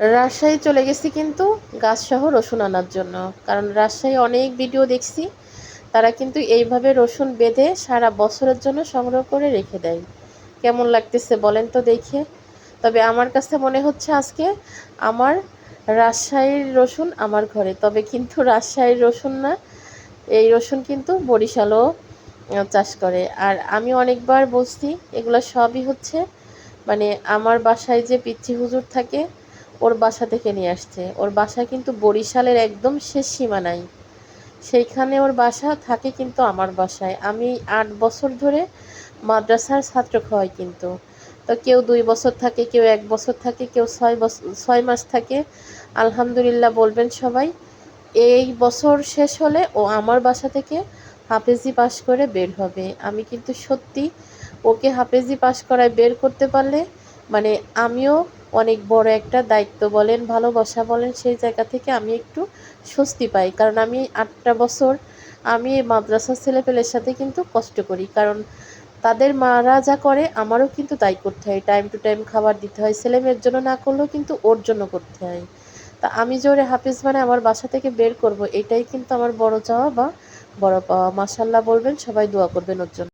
রাজশাহী চলে গেছি কিন্তু গাছসহ রসুন আনার জন্য। কারণ রাজশাহী অনেক ভিডিও দেখছি, তারা কিন্তু এইভাবে রসুন বেঁধে সারা বছরের জন্য সংগ্রহ করে রেখে দেয়। কেমন লাগতেছে বলেন তো দেখে। তবে আমার কাছে মনে হচ্ছে আজকে আমার রাজশাহীর রসুন আমার ঘরে, তবে কিন্তু রাজশাহীর রসুন না, এই রসুন কিন্তু বরিশালও চাষ করে। আর আমি অনেকবার বলছি, এগুলো সবই হচ্ছে মানে আমার বাসায় যে পিচ্চি হুজুর থাকে ওর বাসা থেকে নিয়ে আসছে। ওর বাসা কিন্তু বরিশালের একদম শেষ সীমানায়, সেইখানে ওর বাসা থাকে কিন্তু আমার বাসায়। আমি ৮ বছর ধরে মাদ্রাসার ছাত্র খাওয়াই কিন্তু। তো কেউ ২ বছর থাকে, কেউ ১ বছর থাকে, কেউ ৬ মাস থাকে। আলহামদুলিল্লাহ বলবেন সবাই। এই বছর শেষ হলে ও আমার বাসা থেকে হাফেজি পাস করে বের হবে। আমি কিন্তু সত্যি ওকে হাফেজি পাস করায় বের করতে পারলে মানে আমিও অনেক বড় একটা দায়িত্ব বলেন, ভালোবাসা বলেন, সেই জায়গা থেকে আমি একটু স্বস্তি পাই। কারণ আমি ৮টা বছর আমি এই মাদ্রাসার ছেলেপেলের সাথে কিন্তু কষ্ট করি। কারণ তাদের মারা যা করে আমারও কিন্তু তাই করতে হয়। টাইম টু টাইম খাবার দিতে হয়। ছেলেমেয়ের জন্য না করলেও কিন্তু ওর জন্য করতে হয়। তা আমি যে ওরে হাফেজ বানায় আমার বাসা থেকে বের করব, এটাই কিন্তু আমার বড় চাওয়া বা বড় পাওয়া। মাশাআল্লাহ বলবেন, সবাই দোয়া করবেন ওর জন্য।